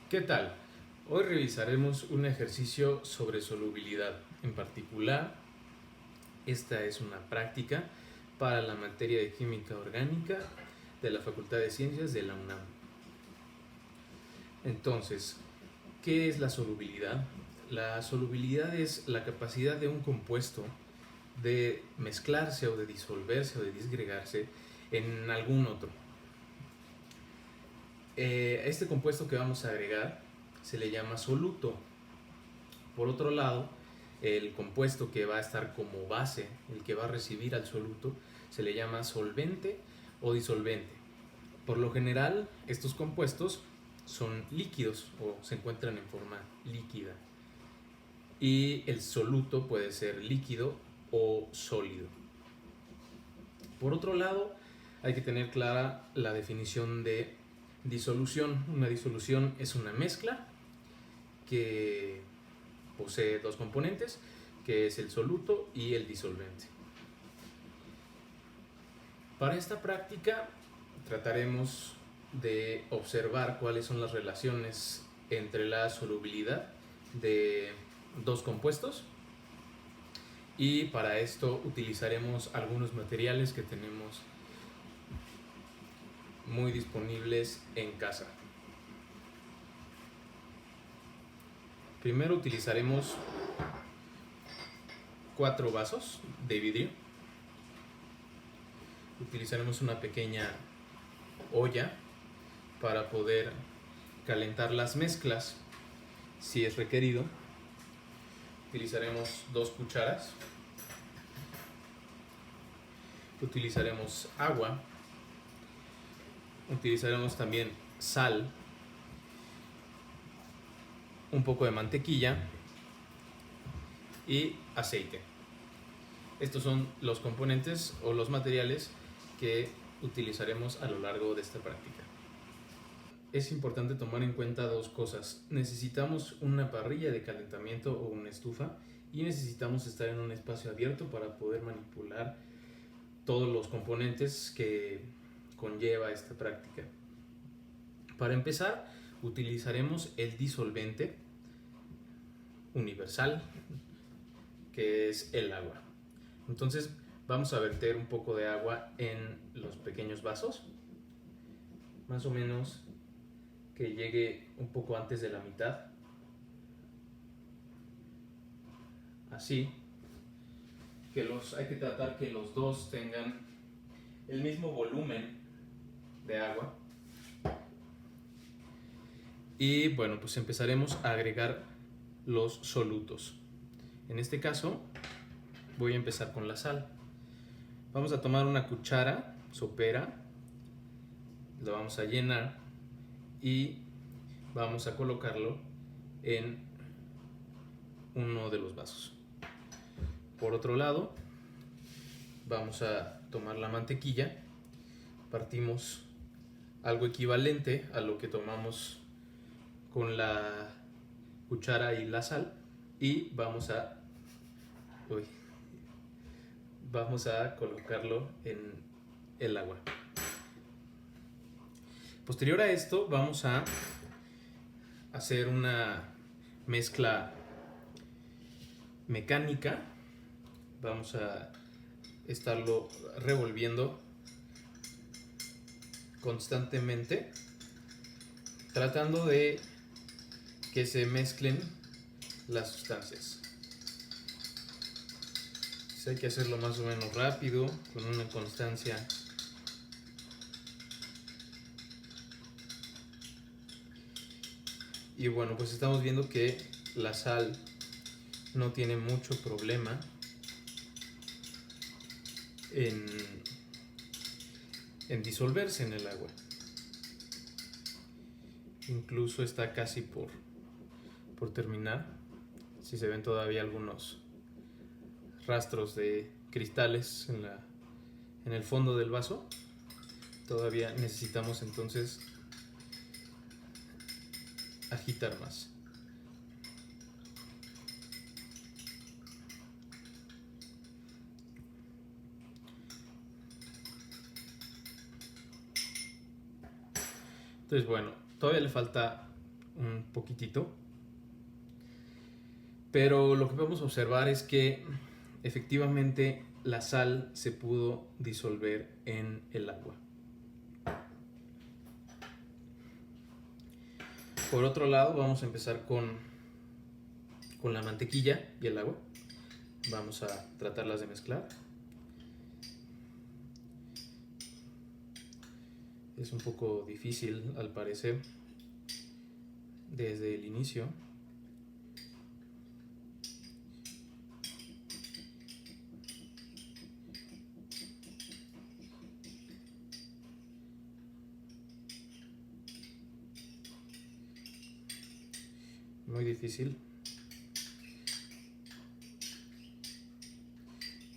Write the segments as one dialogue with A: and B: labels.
A: ¿Qué tal? Hoy revisaremos un ejercicio sobre solubilidad. En particular, esta es una práctica para la materia de química orgánica de la Facultad de Ciencias de la UNAM. Entonces, ¿qué es la solubilidad? La solubilidad es la capacidad de un compuesto de mezclarse o de disolverse o de disgregarse en algún otro. Este compuesto que vamos a agregar se le llama soluto. Por otro lado, el compuesto que va a estar como base, el que va a recibir al soluto, se le llama solvente o disolvente. Por lo general, estos compuestos son líquidos o se encuentran en forma líquida. Y el soluto puede ser líquido o sólido. Por otro lado, hay que tener clara la definición de disolución. Una disolución es una mezcla que posee dos componentes, que es el soluto y el disolvente. Para esta práctica trataremos de observar cuáles son las relaciones entre la solubilidad de dos compuestos, y para esto utilizaremos algunos materiales que tenemos muy disponibles en casa. Primero utilizaremos 4 vasos de vidrio. Utilizaremos una pequeña olla para poder calentar las mezclas si es requerido. Utilizaremos 2 cucharas. Utilizaremos agua. Utilizaremos también sal, un poco de mantequilla y aceite. Estos son los componentes o los materiales que utilizaremos a lo largo de esta práctica. Es importante tomar en cuenta dos cosas. Necesitamos una parrilla de calentamiento o una estufa, y necesitamos estar en un espacio abierto para poder manipular todos los componentes que conlleva esta práctica. Para empezar, utilizaremos el disolvente universal, que es el agua. Entonces vamos a verter un poco de agua en los pequeños vasos, más o menos que llegue un poco antes de la mitad, así que hay que tratar que los dos tengan el mismo volumen de agua. Y bueno, pues empezaremos a agregar los solutos. En este caso voy a empezar con la sal. Vamos a tomar una cuchara sopera, lo vamos a llenar y vamos a colocarlo en uno de los vasos. Por otro lado, vamos a tomar la mantequilla, partimos algo equivalente a lo que tomamos con la cuchara y la sal, y vamos a colocarlo en el agua. Posterior a esto vamos a hacer una mezcla mecánica. Vamos a estarlo revolviendo constantemente, tratando de que se mezclen las sustancias. Hay que hacerlo más o menos rápido, con una constancia y bueno, pues estamos viendo que la sal no tiene mucho problema en disolverse en el agua. Incluso está casi por terminar. Si se ven todavía algunos rastros de cristales en el fondo del vaso, todavía necesitamos entonces agitar más. Entonces bueno, todavía le falta un poquitito. Pero lo que podemos observar es que efectivamente la sal se pudo disolver en el agua. Por otro lado, vamos a empezar con la mantequilla y el agua. Vamos a tratarlas de mezclar. Es un poco difícil, al parecer, desde el inicio. Muy difícil.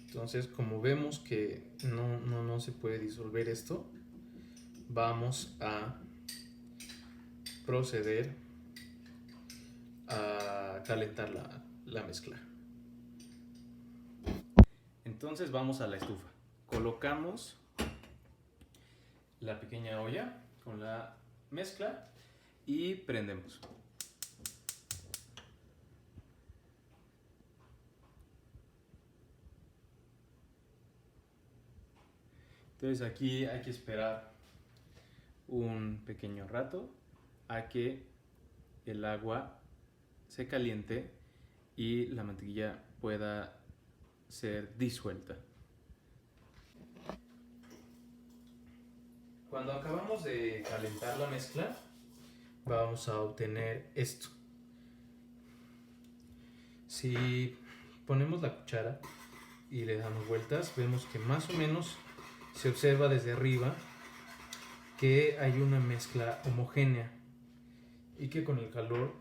A: Entonces, como vemos que no se puede disolver esto, vamos a proceder a calentar la mezcla. Entonces vamos a la estufa. Colocamos la pequeña olla con la mezcla y prendemos. Entonces aquí hay que esperar un pequeño rato a que el agua se caliente y la mantequilla pueda ser disuelta. Cuando acabamos de calentar la mezcla, vamos a obtener esto. Si ponemos la cuchara y le damos vueltas, vemos que más o menos se observa desde arriba que hay una mezcla homogénea y que con el calor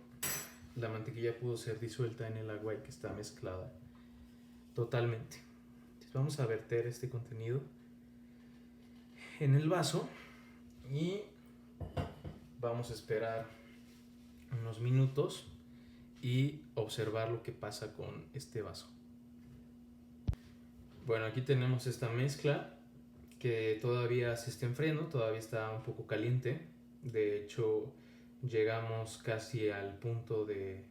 A: la mantequilla pudo ser disuelta en el agua y que está mezclada totalmente. Entonces vamos a verter este contenido en el vaso y vamos a esperar unos minutos y observar lo que pasa con este vaso. Bueno, aquí tenemos esta mezcla que todavía se está enfriando, todavía está un poco caliente. De hecho, llegamos casi al punto de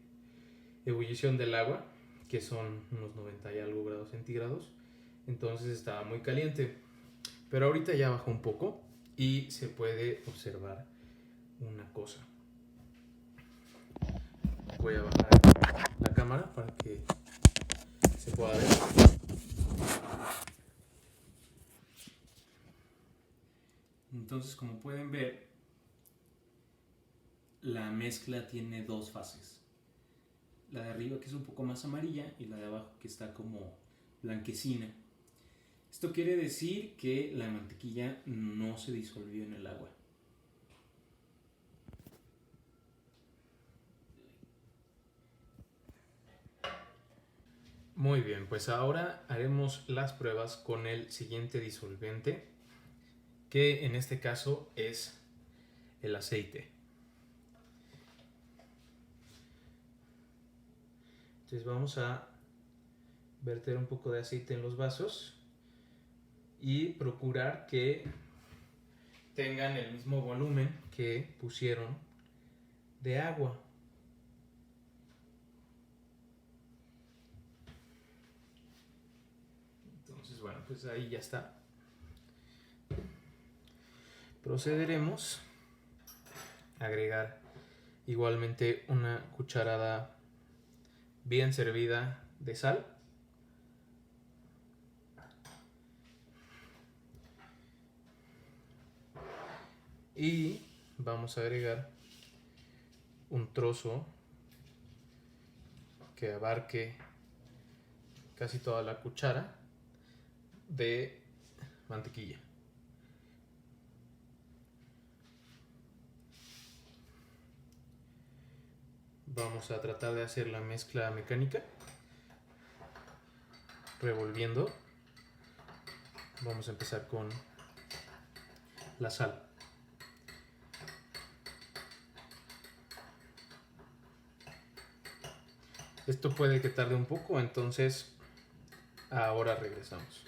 A: ebullición del agua, que son unos 90 y algo grados centígrados. Entonces estaba muy caliente, pero ahorita ya bajó un poco y se puede observar una cosa. Voy a bajar la cámara para que se pueda ver. Entonces, como pueden ver, la mezcla tiene dos fases. La de arriba, que es un poco más amarilla, y la de abajo, que está como blanquecina. Esto quiere decir que la mantequilla no se disolvió en el agua. Muy bien, pues ahora haremos las pruebas con el siguiente disolvente, que en este caso es el aceite. Entonces vamos a verter un poco de aceite en los vasos y procurar que tengan el mismo volumen que pusieron de agua. Entonces, bueno, pues ahí ya está. Procederemos a agregar igualmente una cucharada bien servida de sal. Y vamos a agregar un trozo que abarque casi toda la cuchara de mantequilla. Vamos a tratar de hacer la mezcla mecánica, revolviendo. Vamos a empezar con la sal. Esto puede que tarde un poco, entonces ahora regresamos.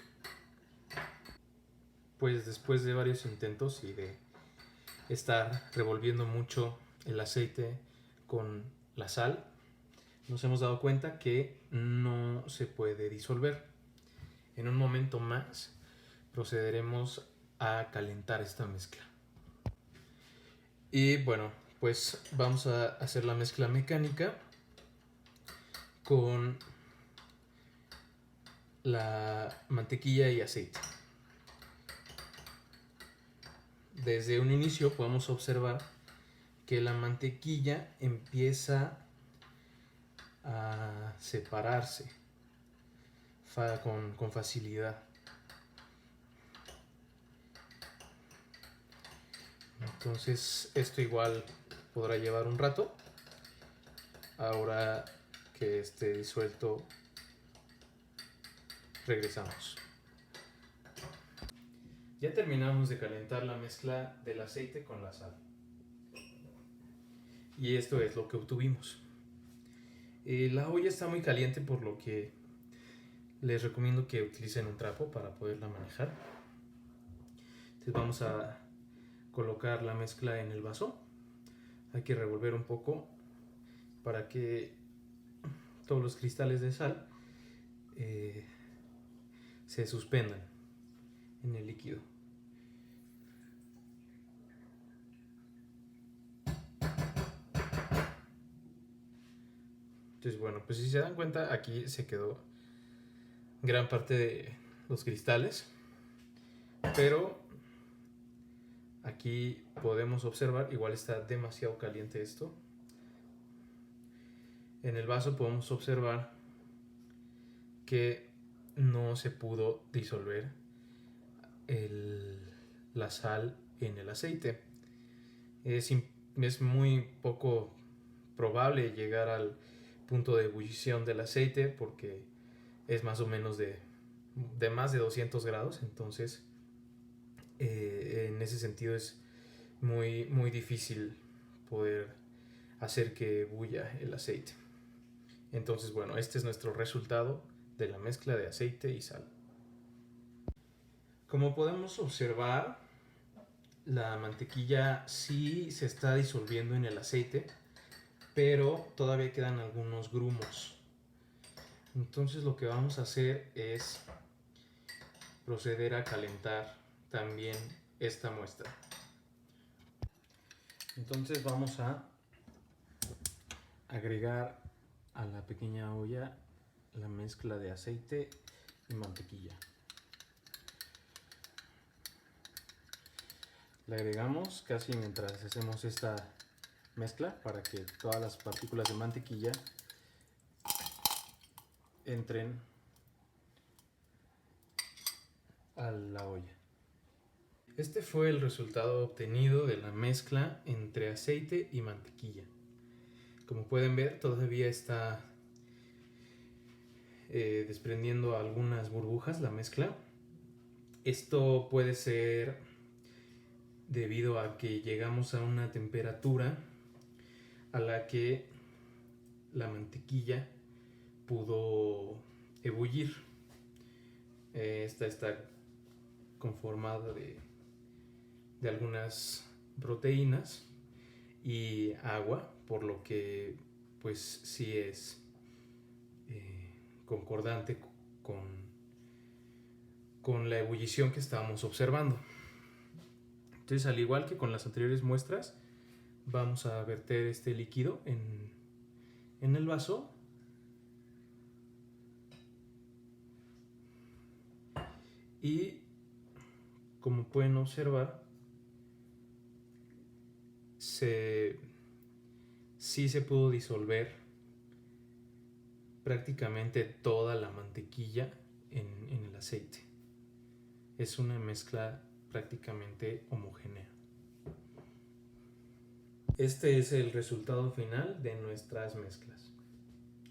A: Pues después de varios intentos y de estar revolviendo mucho el aceite con la sal, nos hemos dado cuenta que no se puede disolver. En un momento más procederemos a calentar esta mezcla. Y bueno, pues vamos a hacer la mezcla mecánica con la mantequilla y aceite. Desde un inicio podemos observar que la mantequilla empieza a separarse con facilidad. Entonces esto igual podrá llevar un rato. Ahora que esté disuelto, regresamos. Ya terminamos de calentar la mezcla del aceite con la sal. Y esto es lo que obtuvimos. La olla está muy caliente, por lo que les recomiendo que utilicen un trapo para poderla manejar. Entonces vamos a colocar la mezcla en el vaso. Hay que revolver un poco para que todos los cristales de sal se suspendan en el líquido. Entonces bueno, pues si se dan cuenta, aquí se quedó gran parte de los cristales, pero aquí podemos observar, igual está demasiado caliente esto. En el vaso podemos observar que no se pudo disolver la sal en el aceite. Es muy poco probable llegar al punto de ebullición del aceite, porque es más o menos de más de 200 grados. Entonces en ese sentido es muy difícil poder hacer que ebulla el aceite. Entonces bueno, este es nuestro resultado de la mezcla de aceite y sal. Como podemos observar, la mantequilla sí se está disolviendo en el aceite, pero todavía quedan algunos grumos. Entonces lo que vamos a hacer es proceder a calentar también esta muestra. Entonces vamos a agregar a la pequeña olla la mezcla de aceite y mantequilla. Le agregamos casi mientras hacemos esta mezcla para que todas las partículas de mantequilla entren a la olla. Este fue el resultado obtenido de la mezcla entre aceite y mantequilla. Como pueden ver, todavía está desprendiendo algunas burbujas la mezcla. Esto puede ser debido a que llegamos a una temperatura a la que la mantequilla pudo ebullir. Esta está conformada de algunas proteínas y agua, por lo que pues sí es concordante con la ebullición que estábamos observando. Entonces, al igual que con las anteriores muestras, vamos a verter este líquido en el vaso. Y como pueden observar, sí se pudo disolver prácticamente toda la mantequilla en el aceite. Es una mezcla prácticamente homogénea. Este es el resultado final de nuestras mezclas.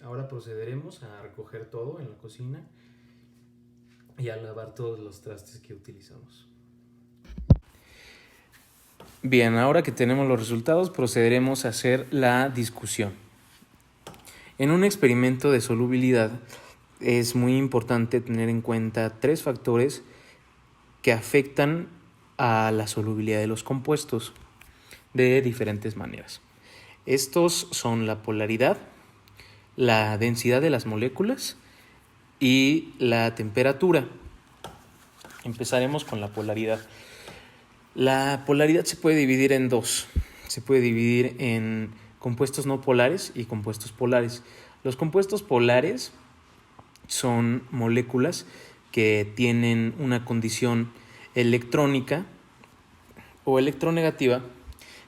A: Ahora procederemos a recoger todo en la cocina y a lavar todos los trastes que utilizamos. Bien, ahora que tenemos los resultados, procederemos a hacer la discusión. En un experimento de solubilidad es muy importante tener en cuenta 3 factores que afectan a la solubilidad de los compuestos de diferentes maneras. Estos son la polaridad, la densidad de las moléculas y la temperatura. Empezaremos con la polaridad. La polaridad se puede dividir en dos. Se puede dividir en compuestos no polares y compuestos polares. Los compuestos polares son moléculas que tienen una condición electrónica o electronegativa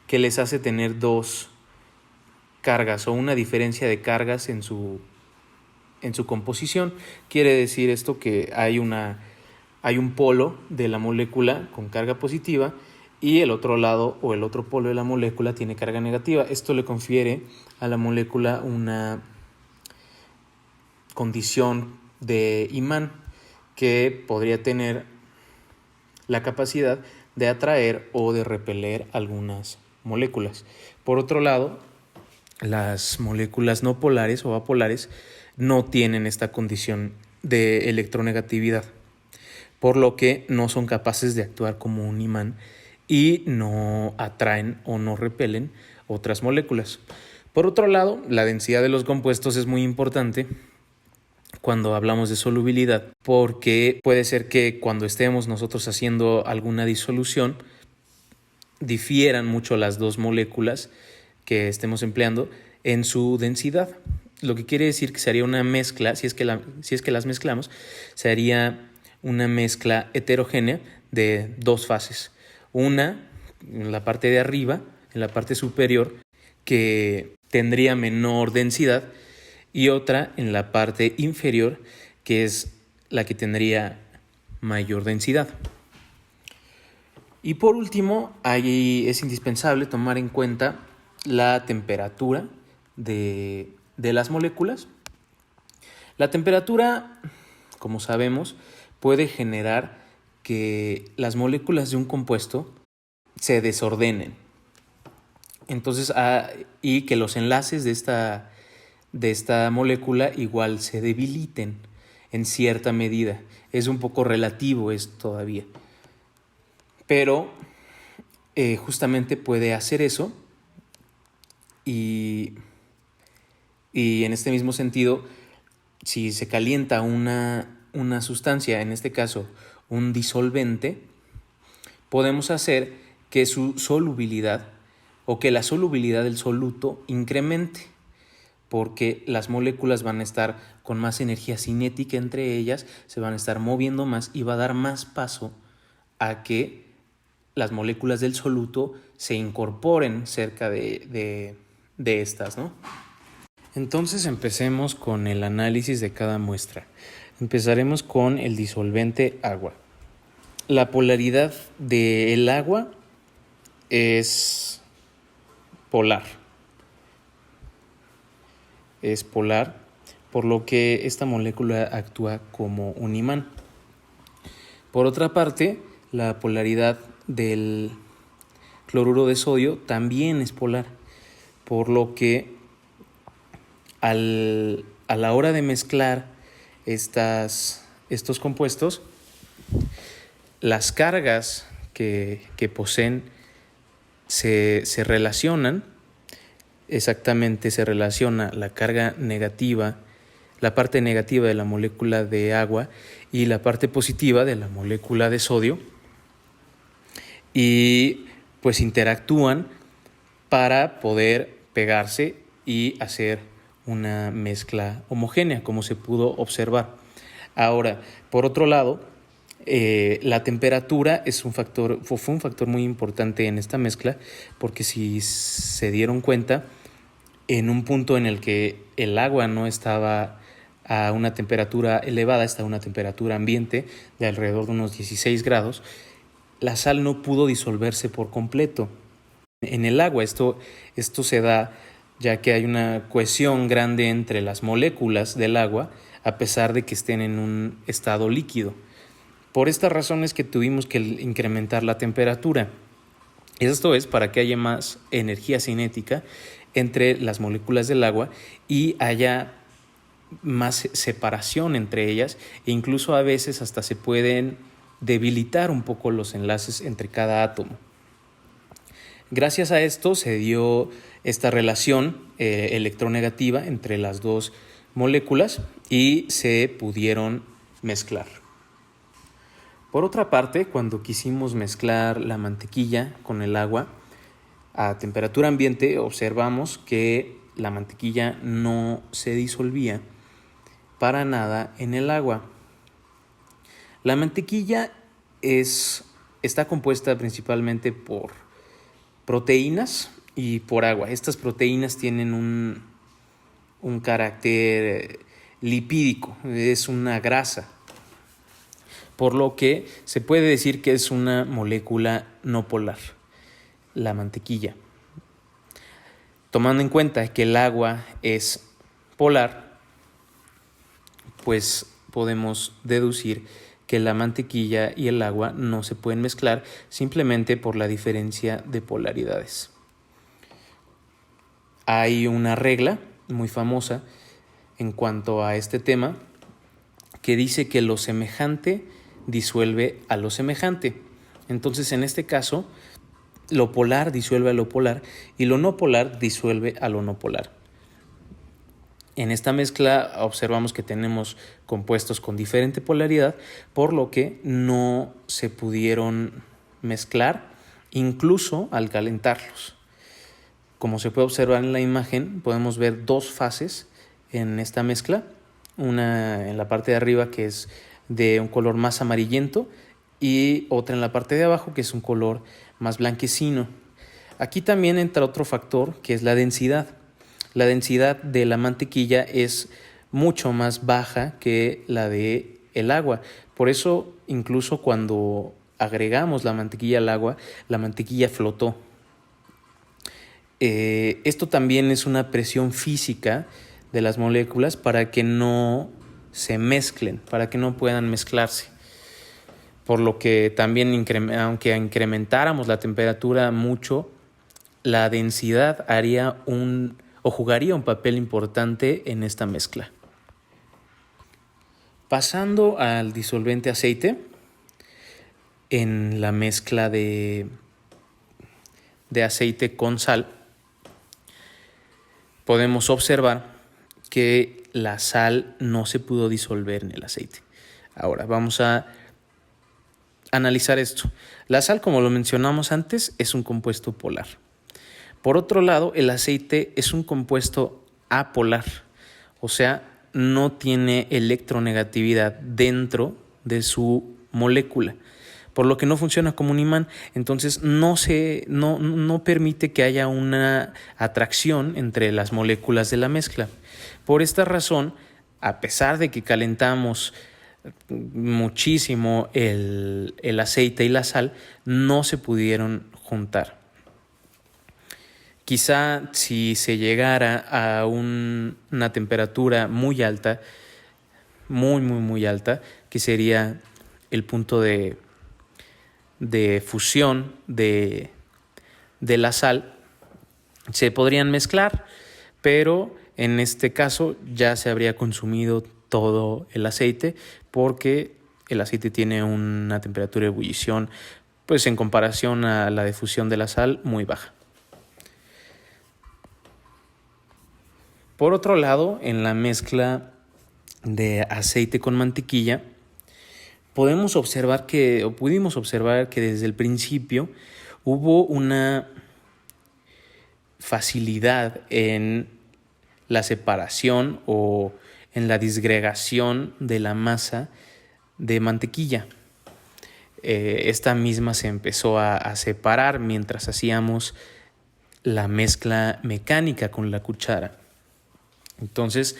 A: que les hace tener dos cargas o una diferencia de cargas en su composición. Quiere decir esto que hay un polo de la molécula con carga positiva y el otro lado o el otro polo de la molécula tiene carga negativa. Esto le confiere a la molécula una condición de imán que podría tener la capacidad de atraer o de repeler algunas moléculas. Por otro lado, las moléculas no polares o apolares no tienen esta condición de electronegatividad, por lo que no son capaces de actuar como un imán y no atraen o no repelen otras moléculas. Por otro lado, la densidad de los compuestos es muy importante cuando hablamos de solubilidad, porque puede ser que cuando estemos nosotros haciendo alguna disolución difieran mucho las dos moléculas que estemos empleando en su densidad. Lo que quiere decir que sería una mezcla, si es que las mezclamos, sería una mezcla heterogénea de dos fases. Una en la parte de arriba, en la parte superior, que tendría menor densidad, y otra en la parte inferior, que es la que tendría mayor densidad. Y por último, ahí es indispensable tomar en cuenta la temperatura de las moléculas. La temperatura, como sabemos, puede generar que las moléculas de un compuesto se desordenen. Entonces, y que los enlaces de esta molécula igual se debiliten en cierta medida. Es un poco relativo esto todavía. Pero justamente puede hacer eso y en este mismo sentido, si se calienta una sustancia, en este caso un disolvente, podemos hacer que su solubilidad o que la solubilidad del soluto incremente, porque las moléculas van a estar con más energía cinética entre ellas, se van a estar moviendo más y va a dar más paso a que las moléculas del soluto se incorporen cerca de estas, ¿no? Entonces empecemos con el análisis de cada muestra. Empezaremos con el disolvente agua. La polaridad del agua es polar. Es polar, por lo que esta molécula actúa como un imán. Por otra parte, la polaridad del cloruro de sodio también es polar, por lo que a la hora de mezclar estos compuestos, las cargas que poseen se relacionan. Exactamente, se relaciona la carga negativa, la parte negativa de la molécula de agua y la parte positiva de la molécula de sodio, y pues interactúan para poder pegarse y hacer una mezcla homogénea, como se pudo observar. Ahora, por otro lado, la temperatura fue un factor muy importante en esta mezcla, porque si se dieron cuenta, en un punto en el que el agua no estaba a una temperatura elevada, está a una temperatura ambiente de alrededor de unos 16 grados, la sal no pudo disolverse por completo en el agua. Esto se da ya que hay una cohesión grande entre las moléculas del agua, a pesar de que estén en un estado líquido. Por estas razones que tuvimos que incrementar la temperatura. Esto es para que haya más energía cinética entre las moléculas del agua y haya más separación entre ellas, e incluso a veces hasta se pueden debilitar un poco los enlaces entre cada átomo. Gracias a esto se dio esta relación electronegativa entre las dos moléculas y se pudieron mezclar. Por otra parte, cuando quisimos mezclar la mantequilla con el agua a temperatura ambiente, observamos que la mantequilla no se disolvía para nada en el agua. La mantequilla está compuesta principalmente por proteínas y por agua. Estas proteínas tienen un carácter lipídico, es una grasa, por lo que se puede decir que es una molécula no polar, la mantequilla. Tomando en cuenta que el agua es polar, pues podemos deducir que la mantequilla y el agua no se pueden mezclar simplemente por la diferencia de polaridades. Hay una regla muy famosa en cuanto a este tema que dice que lo semejante disuelve a lo semejante. Entonces, en este caso, lo polar disuelve a lo polar y lo no polar disuelve a lo no polar. En esta mezcla observamos que tenemos compuestos con diferente polaridad, por lo que no se pudieron mezclar incluso al calentarlos. Como se puede observar en la imagen, podemos ver dos fases en esta mezcla. Una en la parte de arriba que es de un color más amarillento y otra en la parte de abajo que es un color más blanquecino. Aquí también entra otro factor que es la densidad. La densidad de la mantequilla es mucho más baja que la de el agua. Por eso, incluso cuando agregamos la mantequilla al agua, la mantequilla flotó. Esto también es una presión física de las moléculas para que no se mezclen, para que no puedan mezclarse. Por lo que también, aunque incrementáramos la temperatura mucho, la densidad jugaría un papel importante en esta mezcla. Pasando al disolvente aceite, en la mezcla de aceite con sal, podemos observar que la sal no se pudo disolver en el aceite. Ahora vamos a analizar esto. La sal, como lo mencionamos antes, es un compuesto polar. Por otro lado, el aceite es un compuesto apolar, o sea, no tiene electronegatividad dentro de su molécula, por lo que no funciona como un imán. Entonces no permite que haya una atracción entre las moléculas de la mezcla. Por esta razón, a pesar de que calentamos muchísimo el aceite y la sal, no se pudieron juntar. Quizá si se llegara a una temperatura muy alta, muy alta, que sería el punto de fusión de la sal, se podrían mezclar, pero en este caso ya se habría consumido todo el aceite, porque el aceite tiene una temperatura de ebullición, pues en comparación a la de fusión de la sal, muy baja. Por otro lado, en la mezcla de aceite con mantequilla, pudimos observar que desde el principio hubo una facilidad en la separación o en la disgregación de la masa de mantequilla. Esta misma se empezó a separar mientras hacíamos la mezcla mecánica con la cuchara. Entonces,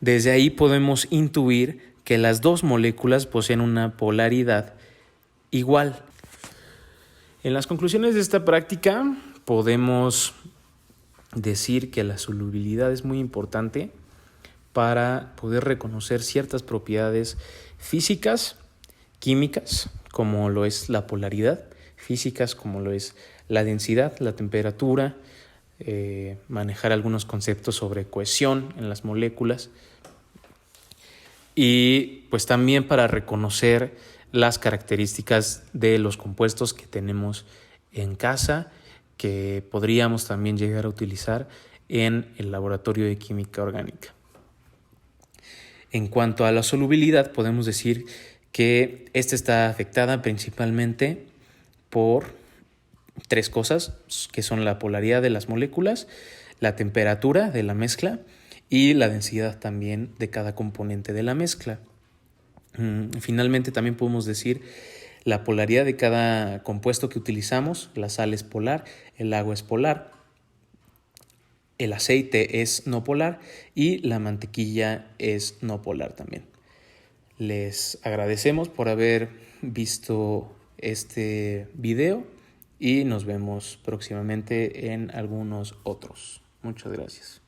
A: desde ahí podemos intuir que las dos moléculas poseen una polaridad igual. En las conclusiones de esta práctica podemos decir que la solubilidad es muy importante para poder reconocer ciertas propiedades físicas, químicas, como lo es la polaridad, físicas como lo es la densidad, la temperatura, manejar algunos conceptos sobre cohesión en las moléculas y pues también para reconocer las características de los compuestos que tenemos en casa que podríamos también llegar a utilizar en el laboratorio de química orgánica. En cuanto a la solubilidad, podemos decir que esta está afectada principalmente por tres cosas, que son la polaridad de las moléculas, la temperatura de la mezcla y la densidad también de cada componente de la mezcla. Finalmente también podemos decir la polaridad de cada compuesto que utilizamos. La sal es polar, el agua es polar, el aceite es no polar y la mantequilla es no polar también. Les agradecemos por haber visto este video y nos vemos próximamente en algunos otros. Muchas gracias.